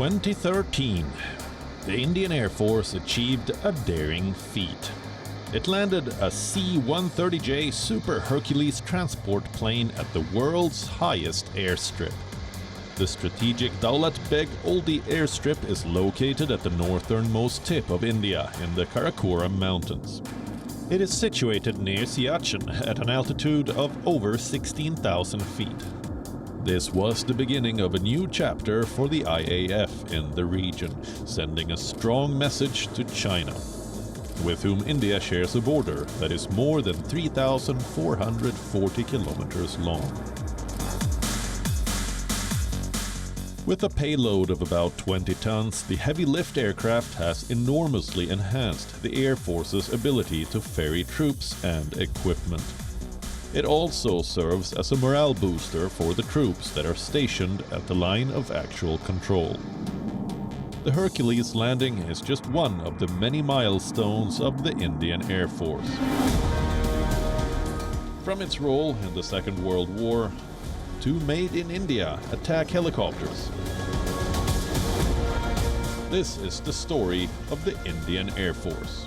2013, the Indian Air Force achieved a daring feat. It landed a C-130J Super Hercules transport plane at the world's highest airstrip. The strategic Daulat Beg Oldi airstrip is located at the northernmost tip of India in the Karakoram Mountains. It is situated near Siachen at an altitude of over 16,000 feet. This was the beginning of a new chapter for the IAF in the region, sending a strong message to China, with whom India shares a border that is more than 3,440 kilometers long. With a payload of about 20 tons, the heavy lift aircraft has enormously enhanced the Air Force's ability to ferry troops and equipment. It also serves as a morale booster for the troops that are stationed at the line of actual control. The Hercules landing is just one of the many milestones of the Indian Air Force. From its role in the Second World War to Made in India attack helicopters. This is the story of the Indian Air Force.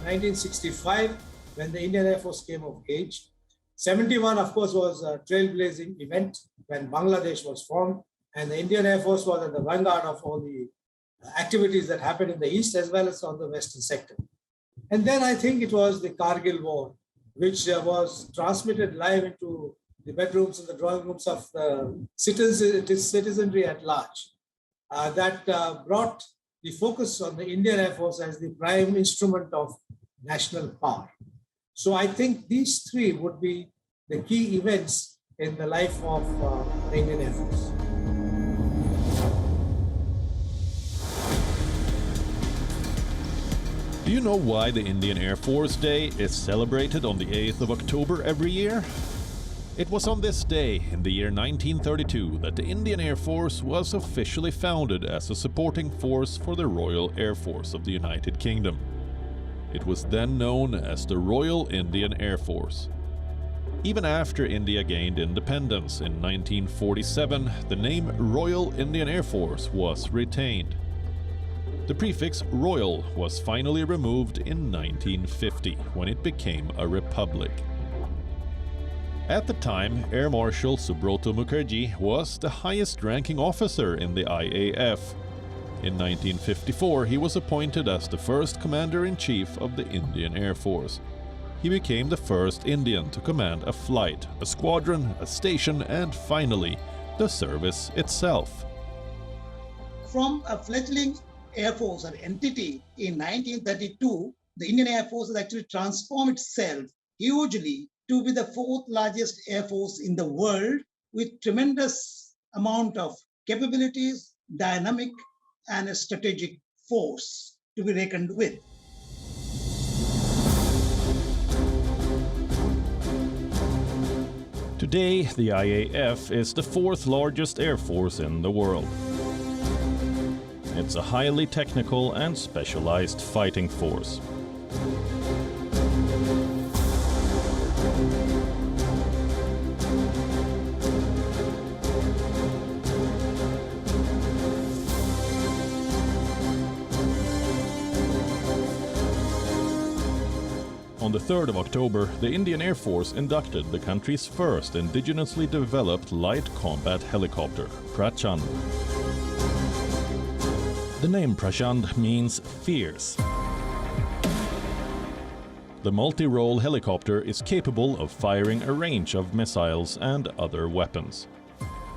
1965, when the Indian Air Force came of age. 71, of course, was a trailblazing event when Bangladesh was formed, and the Indian Air Force was at the vanguard of all the activities that happened in the east as well as on the western sector. And then I think it was the Kargil War, which was transmitted live into the bedrooms and the drawing rooms of the citizenry at large. That brought the focus on the Indian Air Force as the prime instrument of national power. So I think these three would be the key events in the life of the Indian Air Force. Do you know why the Indian Air Force Day is celebrated on the 8th of October every year? It was on this day in the year 1932 that the Indian Air Force was officially founded as a supporting force for the Royal Air Force of the United Kingdom. It was then known as the Royal Indian Air Force. Even after India gained independence in 1947, the name Royal Indian Air Force was retained. The prefix Royal was finally removed in 1950, when it became a republic. At the time, Air Marshal Subroto Mukherjee was the highest-ranking officer in the IAF. In 1954, he was appointed as the first Commander-in-Chief of the Indian Air Force. He became the first Indian to command a flight, a squadron, a station, and finally, the service itself. From a fledgling Air Force, an entity in 1932, the Indian Air Force has actually transformed itself hugely to be the fourth largest Air Force in the world, with tremendous amount of capabilities, dynamic and a strategic force to be reckoned with. Today, the IAF is the fourth largest air force in the world. It's a highly technical and specialized fighting force. On the 3rd of October, the Indian Air Force inducted the country's first indigenously developed light combat helicopter, Prachand. The name Prachand means fierce. The multi-role helicopter is capable of firing a range of missiles and other weapons.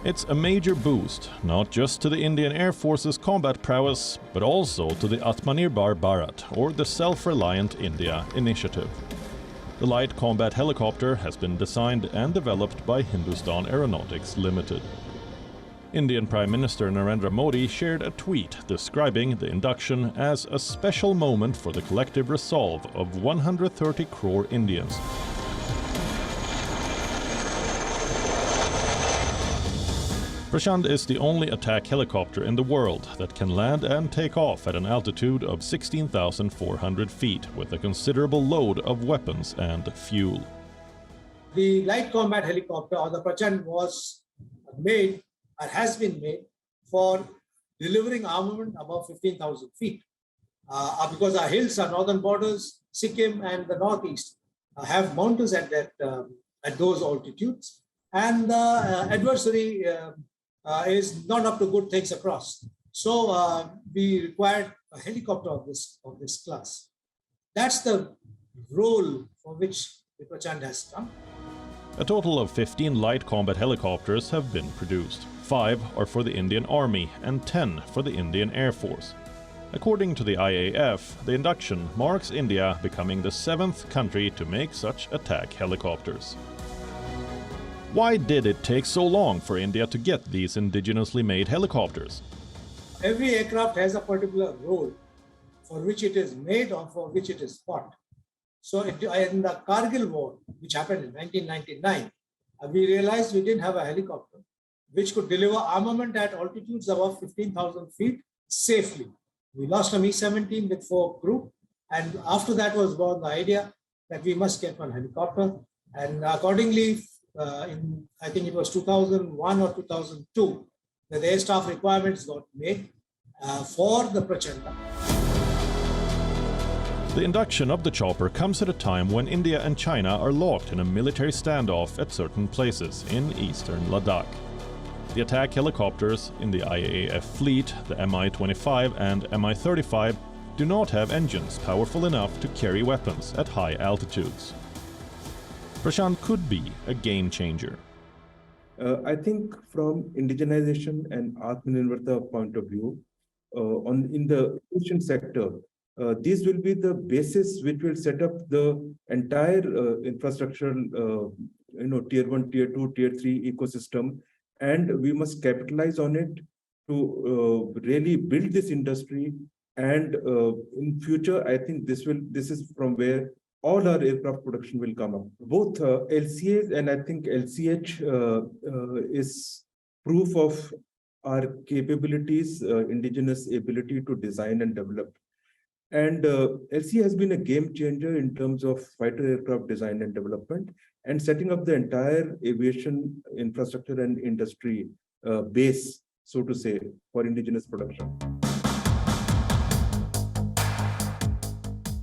It's a major boost, not just to the Indian Air Force's combat prowess, but also to the Atmanirbhar Bharat, or the Self-Reliant India initiative. The light combat helicopter has been designed and developed by Hindustan Aeronautics Limited. Indian Prime Minister Narendra Modi shared a tweet describing the induction as a special moment for the collective resolve of 130 crore Indians. Prachand is the only attack helicopter in the world that can land and take off at an altitude of 16,400 feet with a considerable load of weapons and fuel. The light combat helicopter, or the Prachand, was made has been made for delivering armament above 15,000 feet. Because our hills, our northern borders, Sikkim and the northeast have mountains at those altitudes, and the adversary is not up to good things across. So we required a helicopter of this class. That's the role for which the Prachand has come. A total of 15 light combat helicopters have been produced. 5 are for the Indian Army and 10 for the Indian Air Force. According to the IAF, the induction marks India becoming the 7th country to make such attack helicopters. Why did it take so long for India to get these indigenously made helicopters? Every aircraft has a particular role for which it is made or for which it is fought. So in the Kargil War, which happened in 1999, we realized we didn't have a helicopter which could deliver armament at altitudes above 15,000 feet safely. We lost a Mi-17 with 4 crew, and after that was born the idea that we must get one helicopter. And accordingly, I think it was 2001 or 2002, the air staff requirements got made for the Prachanda. The induction of the chopper comes at a time when India and China are locked in a military standoff at certain places in eastern Ladakh. The attack helicopters in the IAF fleet, the Mi-25 and Mi-35, do not have engines powerful enough to carry weapons at high altitudes. Prashant could be a game changer. I think from indigenization and Atmanirbharta point of view, in the aviation sector, these will be the basis which will set up the entire infrastructural, tier 1, tier 2, tier 3 ecosystem, and we must capitalize on it to really build this industry. And in future, I think this is from where all our aircraft production will come up. Both LCAs and I think LCH is proof of our capabilities, indigenous ability to design and develop. And LCA has been a game changer in terms of fighter aircraft design and development and setting up the entire aviation infrastructure and industry base, so to say, for indigenous production.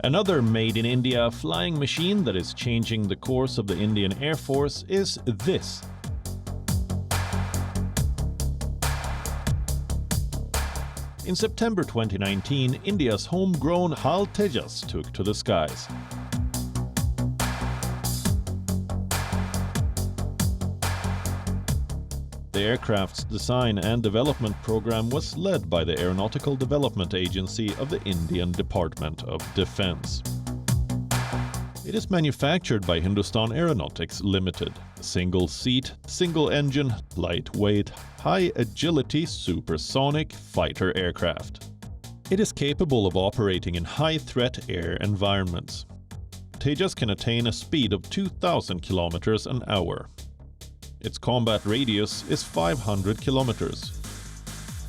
Another made-in-India flying machine that is changing the course of the Indian Air Force is this. In September 2019, India's homegrown HAL Tejas took to the skies. The aircraft's design and development program was led by the Aeronautical Development Agency of the Indian Department of Defense. It is manufactured by Hindustan Aeronautics Limited, a single-seat, single-engine, lightweight, high-agility supersonic fighter aircraft. It is capable of operating in high-threat air environments. Tejas can attain a speed of 2,000 kilometers an hour. Its combat radius is 500 kilometers,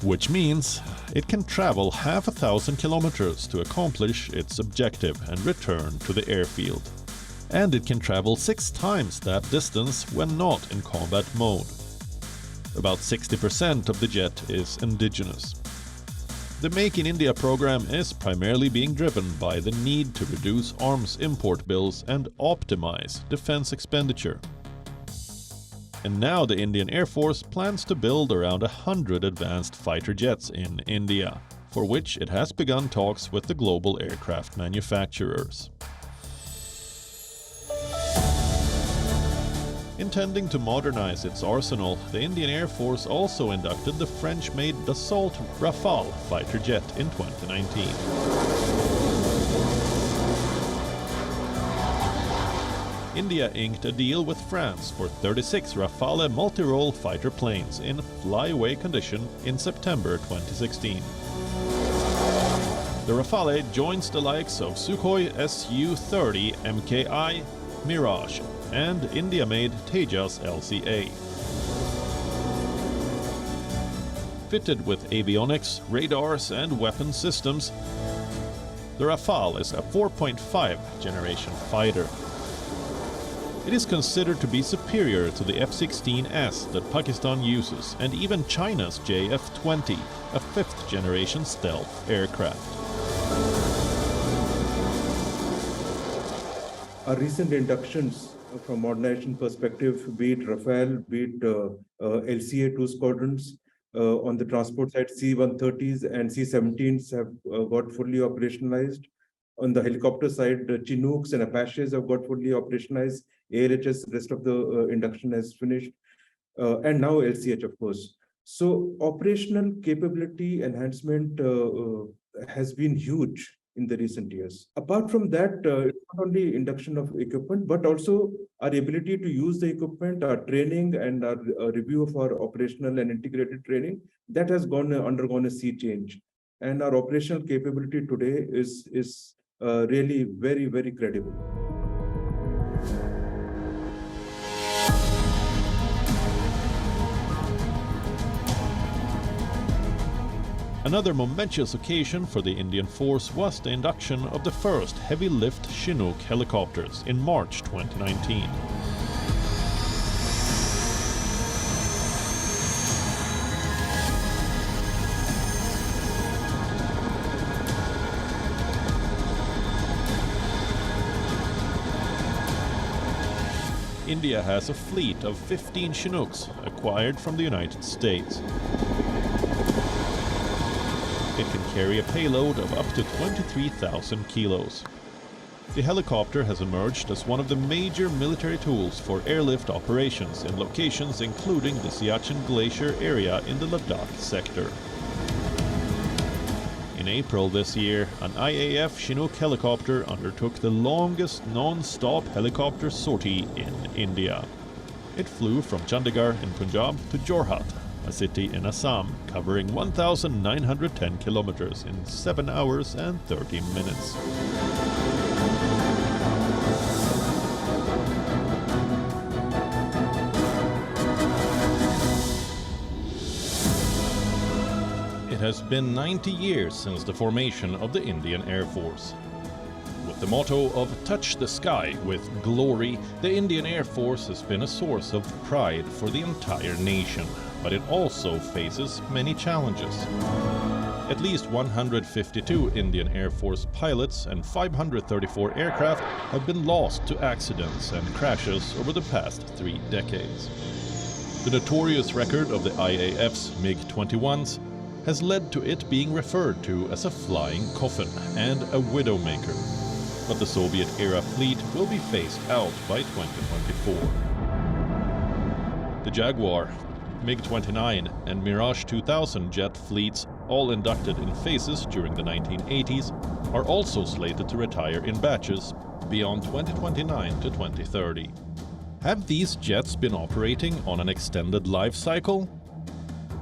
which means it can travel 500 kilometers to accomplish its objective and return to the airfield. And it can travel 6 times that distance when not in combat mode. About 60% of the jet is indigenous. The Make in India program is primarily being driven by the need to reduce arms import bills and optimize defense expenditure. And now the Indian Air Force plans to build around 100 advanced fighter jets in India, for which it has begun talks with the global aircraft manufacturers. Intending to modernize its arsenal, the Indian Air Force also inducted the French-made Dassault Rafale fighter jet in 2019. India inked a deal with France for 36 Rafale multi-role fighter planes in flyaway condition in September 2016. The Rafale joins the likes of Sukhoi Su-30 MKI, Mirage, and India-made Tejas LCA. Fitted with avionics, radars, and weapon systems, the Rafale is a 4.5 generation fighter. It is considered to be superior to the F-16S that Pakistan uses and even China's JF-20, a fifth-generation stealth aircraft. Our recent inductions from modernization perspective, be it Rafale, be it LCA-2 squadrons, on the transport side, C-130s and C-17s have got fully operationalized. On the helicopter side, Chinooks and Apaches have got fully operationalized. ALHS, rest of the induction has finished. And now LCH, of course. So operational capability enhancement has been huge in the recent years. Apart from that, it's not only induction of equipment, but also our ability to use the equipment, our training and our review of our operational and integrated training, that has undergone a sea change. And our operational capability today is really very, very credible. Another momentous occasion for the Indian force was the induction of the first heavy-lift Chinook helicopters in March 2019. India has a fleet of 15 Chinooks acquired from the United States. It can carry a payload of up to 23,000 kilos. The helicopter has emerged as one of the major military tools for airlift operations in locations including the Siachen Glacier area in the Ladakh sector. In April this year, an IAF Chinook helicopter undertook the longest non-stop helicopter sortie in India. It flew from Chandigarh in Punjab to Jorhat, a city in Assam, covering 1,910 kilometers in 7 hours and 30 minutes. It has been 90 years since the formation of the Indian Air Force. With the motto of "Touch the sky with glory," the Indian Air Force has been a source of pride for the entire nation, but it also faces many challenges. At least 152 Indian Air Force pilots and 534 aircraft have been lost to accidents and crashes over the past 3 decades. The notorious record of the IAF's MiG-21s has led to it being referred to as a flying coffin and a widowmaker. But the Soviet-era fleet will be phased out by 2024. The Jaguar, MiG-29 and Mirage 2000 jet fleets, all inducted in phases during the 1980s, are also slated to retire in batches beyond 2029 to 2030. Have these jets been operating on an extended life cycle?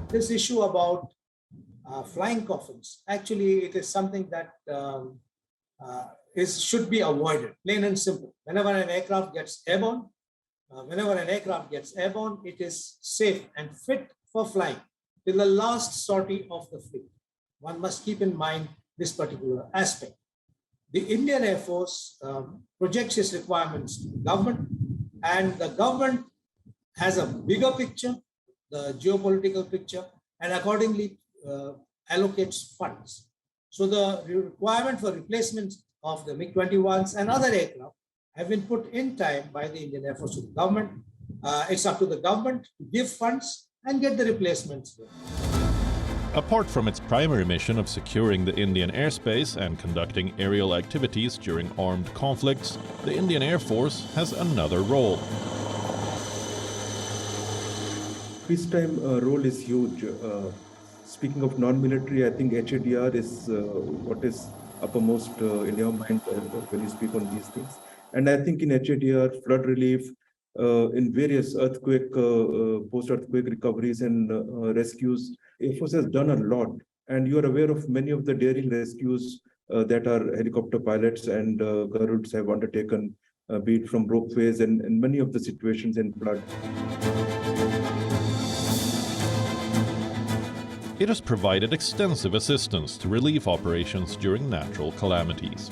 This issue about flying coffins, actually it is something that should be avoided, plain and simple. Whenever an aircraft gets airborne, it is safe and fit for flying till the last sortie of the fleet. One must keep in mind this particular aspect. The Indian Air Force projects its requirements to the government, and the government has a bigger picture, the geopolitical picture, and accordingly allocates funds. So the requirement for replacement of the MiG-21s and other aircraft have been put in time by the Indian Air Force to the government. It's up to the government to give funds and get the replacements. Apart from its primary mission of securing the Indian airspace and conducting aerial activities during armed conflicts, the Indian Air Force has another role. Peacetime role is huge. Speaking of non-military, I think HADR is what is uppermost in your mind when you speak on these things. And I think in HADR, flood relief, in various earthquake, post-earthquake recoveries and rescues, Air Force has done a lot. And you are aware of many of the daring rescues that our helicopter pilots and Garuds have undertaken, be it from ropeways and many of the situations in flood. It has provided extensive assistance to relief operations during natural calamities.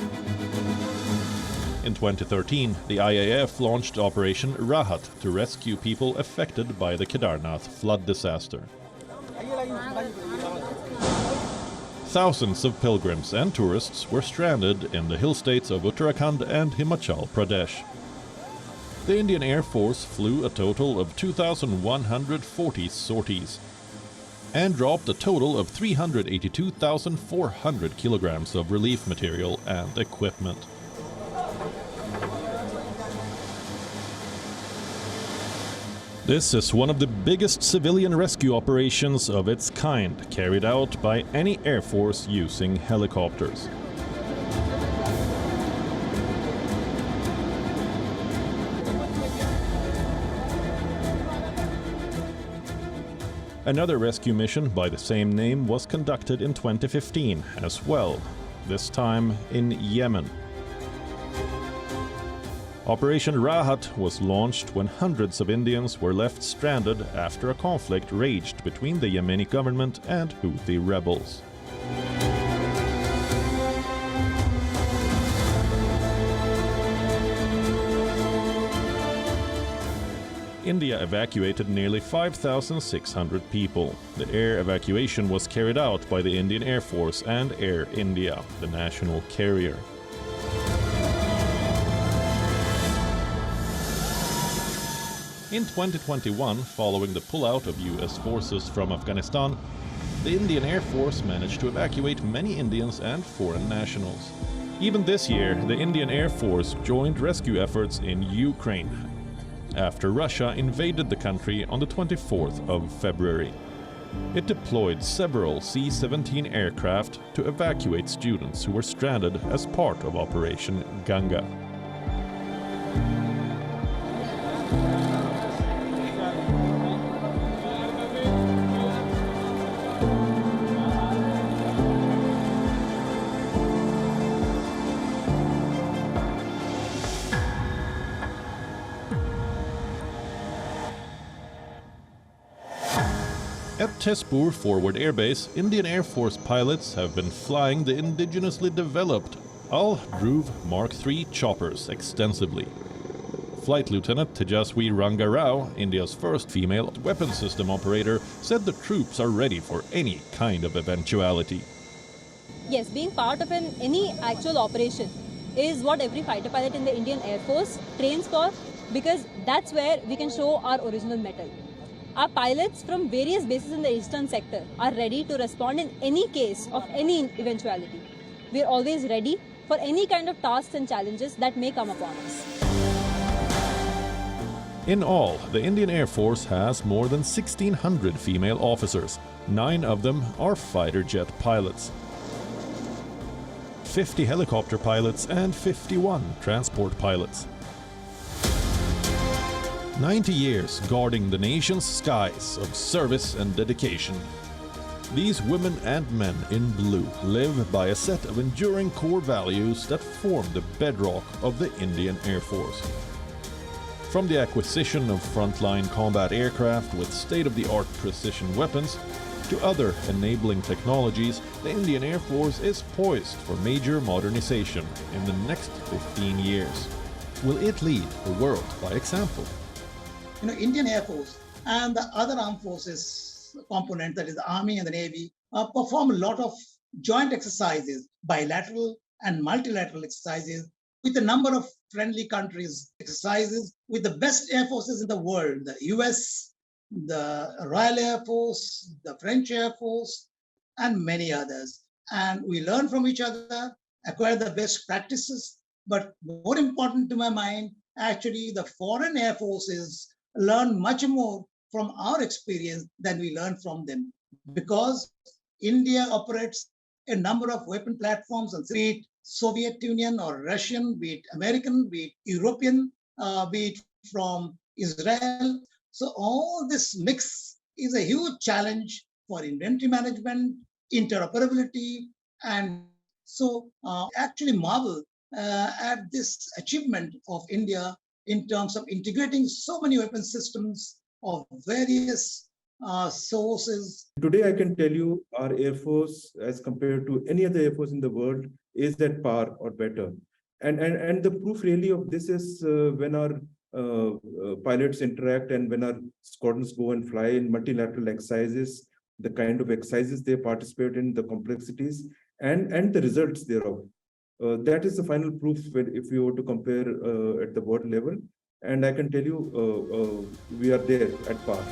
In 2013, the IAF launched Operation Rahat to rescue people affected by the Kedarnath flood disaster. Thousands of pilgrims and tourists were stranded in the hill states of Uttarakhand and Himachal Pradesh. The Indian Air Force flew a total of 2,140 sorties and dropped a total of 382,400 kilograms of relief material and equipment. This is one of the biggest civilian rescue operations of its kind, carried out by any air force using helicopters. Another rescue mission by the same name was conducted in 2015 as well, this time in Yemen. Operation Rahat was launched when hundreds of Indians were left stranded after a conflict raged between the Yemeni government and Houthi rebels. India evacuated nearly 5,600 people. The air evacuation was carried out by the Indian Air Force and Air India, the national carrier. In 2021, following the pullout of US forces from Afghanistan, the Indian Air Force managed to evacuate many Indians and foreign nationals. Even this year, the Indian Air Force joined rescue efforts in Ukraine, after Russia invaded the country on the 24th of February. It deployed several C-17 aircraft to evacuate students who were stranded as part of Operation Ganga. At Tezpur Forward Air Base, Indian Air Force pilots have been flying the indigenously developed Al-Dhruv Mark III choppers extensively. Flight Lieutenant Tejaswi Ranga Rao, India's first female weapons system operator, said the troops are ready for any kind of eventuality. Yes, being part of any actual operation is what every fighter pilot in the Indian Air Force trains for, because that's where we can show our original mettle. Our pilots from various bases in the eastern sector are ready to respond in any case of any eventuality. We are always ready for any kind of tasks and challenges that may come upon us. In all, the Indian Air Force has more than 1,600 female officers. 9 of them are fighter jet pilots, 50 helicopter pilots and 51 transport pilots. 90 years guarding the nation's skies of service and dedication. These women and men in blue live by a set of enduring core values that form the bedrock of the Indian Air Force. From the acquisition of frontline combat aircraft with state-of-the-art precision weapons to other enabling technologies, the Indian Air Force is poised for major modernization in the next 15 years. Will it lead the world by example? Indian Air Force and the other armed forces component, that is the Army and the Navy, perform a lot of joint exercises, bilateral and multilateral exercises with a number of friendly countries, exercises with the best air forces in the world, the US, the Royal Air Force, the French Air Force, and many others. And we learn from each other, acquire the best practices. But more important to my mind, actually, the foreign air forces learn much more from our experience than we learn from them, because India operates a number of weapon platforms, and be it Soviet Union or Russian, be it American, be it European, be it from Israel. So all this mix is a huge challenge for inventory management, interoperability, and so actually marvel at this achievement of India in terms of integrating so many weapon systems of various sources. Today, I can tell you our Air Force, as compared to any other Air Force in the world, is at par or better. And the proof really of this is when our pilots interact and when our squadrons go and fly in multilateral exercises, the kind of exercises they participate in, the complexities, and the results thereof. That is the final proof if we were to compare at the world level. And I can tell you, we are there at par.